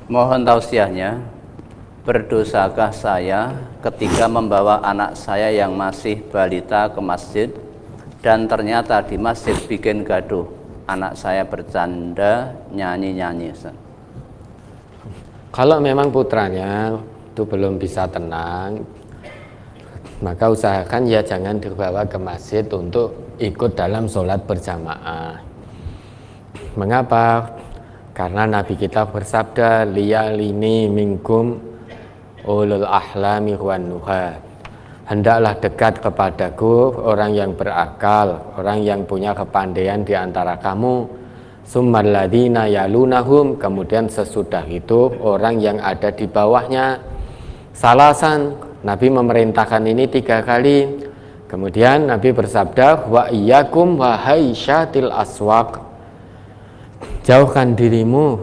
Mohon tausiahnya, berdosakah saya ketika membawa anak saya yang masih balita ke masjid dan ternyata di masjid bikin gaduh, anak saya bercanda nyanyi-nyanyi? Kalau memang putranya itu belum bisa tenang, maka usahakan ya jangan dibawa ke masjid untuk ikut dalam sholat berjamaah. Mengapa? Karena Nabi kita bersabda, liyalini minkum ulul ahlami wan nuha. Hendaklah dekat kepadaku orang yang berakal, orang yang punya kepandaian di antara kamu. Summal ladzina yalunahum, kemudian sesudah itu orang yang ada di bawahnya. Salasan, Nabi memerintahkan ini 3 kali. Kemudian Nabi bersabda, wa iyyakum wa haisyatil aswaq. Jauhkan dirimu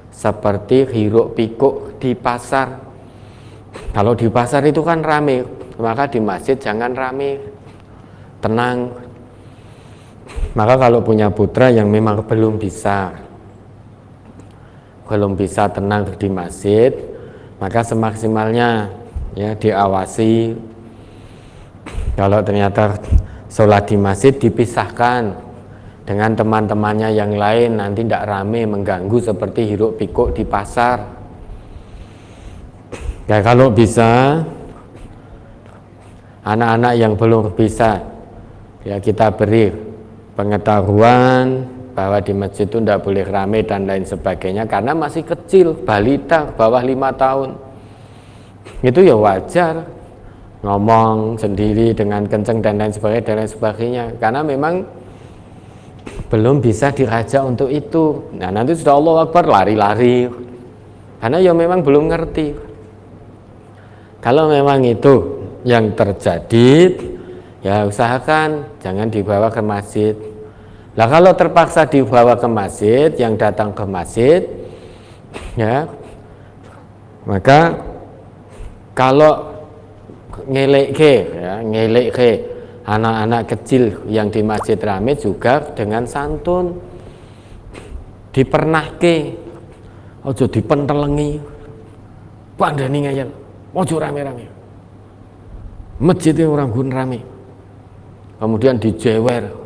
seperti hiruk pikuk di pasar. Kalau di pasar itu kan rame, maka di masjid jangan rame, tenang. Maka kalau punya putra yang memang belum bisa tenang di masjid, maka semaksimalnya ya diawasi. Kalau ternyata sholat di masjid dipisahkan dengan teman-temannya yang lain, nanti tidak rame mengganggu seperti hiruk pikuk di pasar. Ya kalau bisa, anak-anak yang belum bisa ya kita beri pengetahuan bahwa di masjid itu tidak boleh rame dan lain sebagainya, karena masih kecil, balita bawah 5 tahun. Itu ya wajar ngomong sendiri dengan kenceng dan lain sebagainya, karena memang belum bisa dirajak untuk itu. Nah nanti sudah Allahu Akbar lari-lari, karena ya memang belum ngerti. Kalau memang itu yang terjadi, ya usahakan jangan dibawa ke masjid. Nah kalau terpaksa dibawa ke masjid, yang datang ke masjid, ya maka kalau ngelek anak-anak kecil yang di masjid rame juga dengan santun, dipernahke, ojo dipentelengi, pandani ngayal, ojo rame-rame, masjidnya orang gun rame, kemudian dijewer.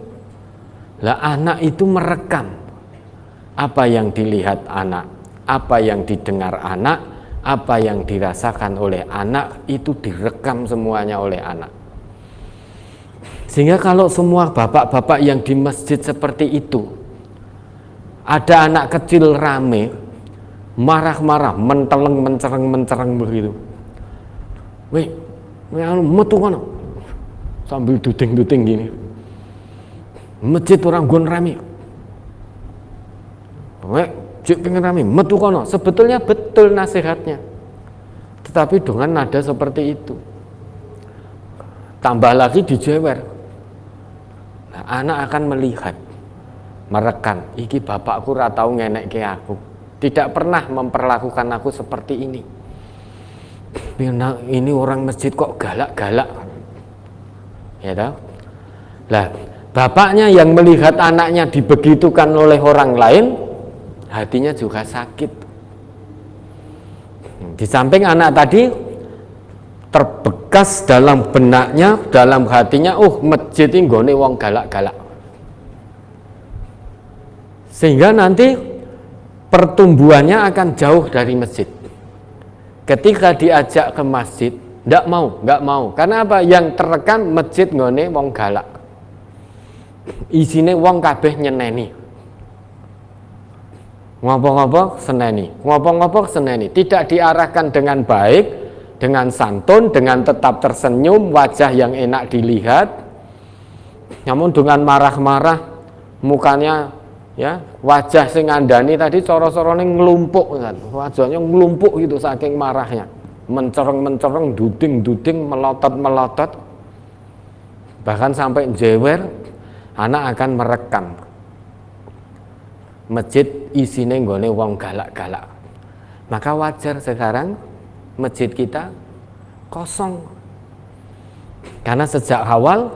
Lah anak itu merekam apa yang dilihat anak, apa yang didengar anak, apa yang dirasakan oleh anak, itu direkam semuanya oleh anak. Sehingga kalau semua bapak-bapak yang di masjid seperti itu, ada anak kecil rame, marah-marah, mencereng begitu, weh, metu kono, sambil duding-duding gini, masjid orang gon rame, weh, cik pengen rame, metu kono. Sebetulnya betul nasihatnya, tetapi dengan nada seperti itu, tambah lagi dijewer. Nah, anak akan melihat, merekam, iki bapakku ra tau ngenekke aku, tidak pernah memperlakukan aku seperti ini. Ini orang masjid kok galak-galak, ya tahu? Lah, bapaknya yang melihat anaknya dibegitukan oleh orang lain, hatinya juga sakit. Di samping anak tadi terbekas dalam benaknya, dalam hatinya, masjid ini nggone wong galak-galak. Sehingga nanti pertumbuhannya akan jauh dari masjid. Ketika diajak ke masjid, nggak mau. Karena apa? Yang terekam masjid nggone wong galak. Isine wong kabeh nyeneni. Ngopo-ngopo seneni. Tidak diarahkan dengan baik, dengan santun, dengan tetap tersenyum, wajah yang enak dilihat. Namun dengan marah-marah, mukanya ya wajah sing ngandani tadi coro-corone nglumpuk kan. Wajahnya nglumpuk gitu saking marahnya. Mencereng-mencereng, duding-duding, melotot-melotot. Bahkan sampai jewer, anak akan merekam. Masjid isine nggone wong galak-galak. Maka wajar sekarang masjid kita kosong. Karena sejak awal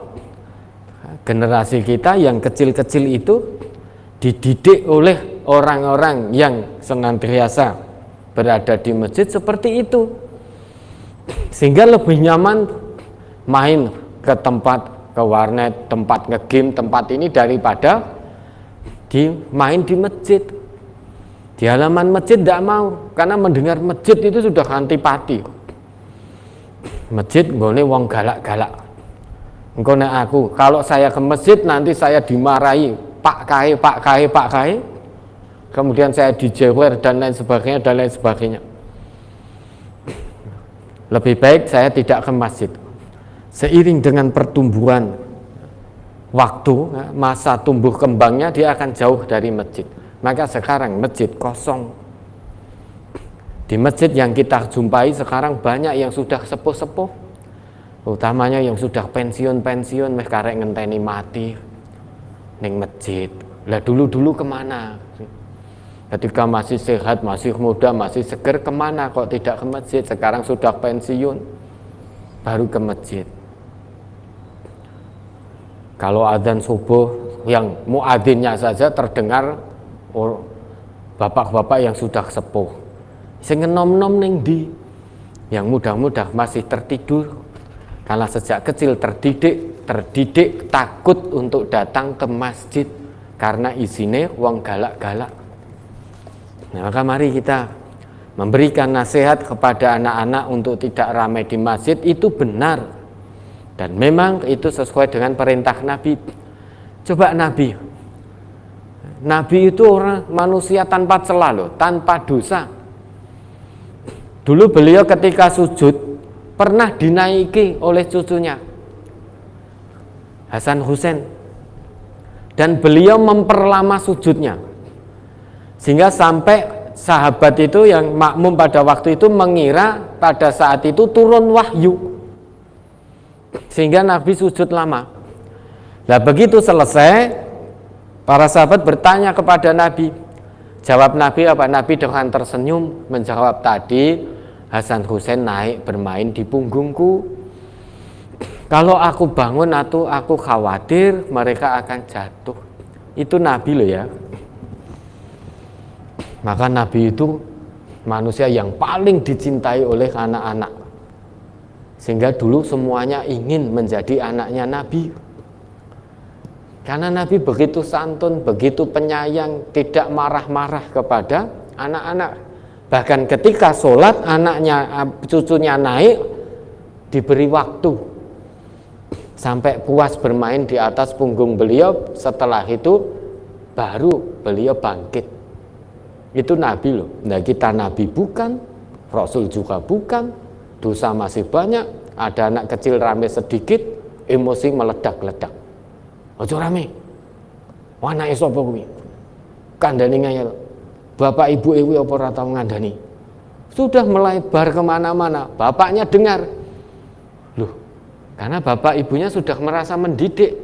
generasi kita yang kecil-kecil itu dididik oleh orang-orang yang senantiasa berada di masjid seperti itu, sehingga lebih nyaman main ke tempat, ke warnet, tempat nge-game, tempat ini daripada main di masjid. Di halaman masjid tidak mau, karena mendengar masjid itu sudah antipati. Masjid nggone wong galak-galak. Engko nek aku, kalau saya ke masjid nanti saya dimarahi, Pak Kai, Pak Kai, Pak Kai. Kemudian saya dijewer dan lain sebagainya, dan lain sebagainya. Lebih baik saya tidak ke masjid. Seiring dengan pertumbuhan waktu, masa tumbuh kembangnya, dia akan jauh dari masjid. Maka sekarang masjid kosong. Di masjid yang kita jumpai sekarang banyak yang sudah sepuh-sepuh, utamanya yang sudah pensiun-pensiun, meh karek ngenteni mati ning masjid. Lah dulu-dulu kemana? Ketika masih sehat, masih muda, masih seger, kemana kok tidak ke masjid? Sekarang sudah pensiun, baru ke masjid. Kalau adzan subuh, yang muadzinnya saja terdengar bapak-bapak yang sudah sepuh, sing nom-nom ning di, yang mudah-mudah masih tertidur, karena sejak kecil terdidik takut untuk datang ke masjid karena isine wong galak-galak. Nah, maka mari kita memberikan nasihat kepada anak-anak untuk tidak ramai di masjid. Itu benar dan memang itu sesuai dengan perintah Nabi. Coba Nabi itu orang manusia tanpa celah loh, tanpa dosa. Dulu beliau ketika sujud pernah dinaiki oleh cucunya Hasan Husain, dan beliau memperlama sujudnya sehingga sampai sahabat itu yang makmum pada waktu itu mengira pada saat itu turun wahyu, sehingga Nabi sujud lama. Nah begitu selesai, para sahabat bertanya kepada Nabi. Jawab Nabi apa? Nabi dengan tersenyum menjawab, tadi Hasan Husain naik bermain di punggungku. Kalau aku bangun atau aku khawatir mereka akan jatuh. Itu Nabi loh ya. Maka Nabi itu manusia yang paling dicintai oleh anak-anak, sehingga dulu semuanya ingin menjadi anaknya Nabi. Karena Nabi begitu santun, begitu penyayang, tidak marah-marah kepada anak-anak. Bahkan ketika sholat, anaknya, cucunya naik, diberi waktu sampai puas bermain di atas punggung beliau. Setelah itu baru beliau bangkit. Itu Nabi loh. Nah kita Nabi bukan, Rasul juga bukan, dosa masih banyak. Ada anak kecil rame sedikit, emosi meledak-ledak. Ojo rame, anake sapa kuwi? Kandhani ngayal. Bapak ibu ewi apa ora tau ngandani? Sudah melebar kemana-mana. Bapaknya dengar. Loh, karena bapak ibunya sudah merasa mendidik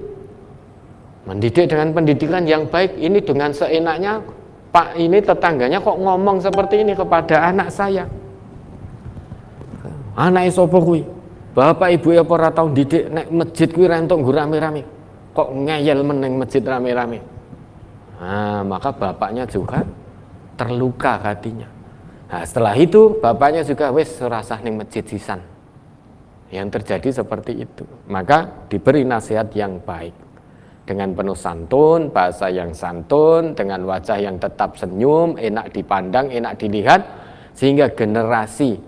dengan pendidikan yang baik. Ini dengan seenaknya, Pak ini tetangganya kok ngomong seperti ini kepada anak saya. Anake sapa kuwi? Bapak ibu apa ora tau didik nek masjid kuwi ra entuk nggo rame-rame. Kok ngeyel meneng masjid rame-rame. Nah, maka bapaknya juga terluka hatinya. Nah, setelah itu bapaknya juga wis rasah ning masjid sisan. Yang terjadi seperti itu. Maka diberi nasihat yang baik dengan penuh santun, bahasa yang santun, dengan wajah yang tetap senyum, enak dipandang, enak dilihat, sehingga generasi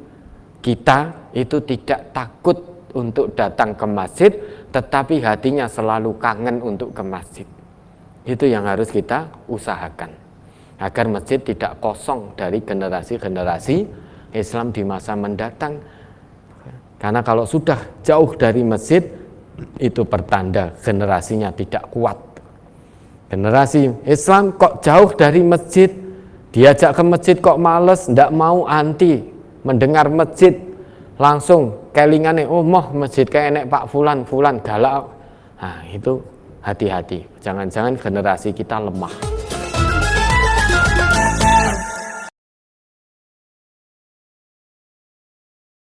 kita itu tidak takut untuk datang ke masjid, tetapi hatinya selalu kangen untuk ke masjid. Itu yang harus kita usahakan, agar masjid tidak kosong dari generasi-generasi Islam di masa mendatang. Karena kalau sudah jauh dari masjid, itu pertanda generasinya tidak kuat. Generasi Islam kok jauh dari masjid, diajak ke masjid kok males, tidak mau, anti mendengar masjid, langsung kelingane, oh moh masjid kayak enek Pak Fulan galak. Nah itu hati-hati, jangan-jangan generasi kita lemah.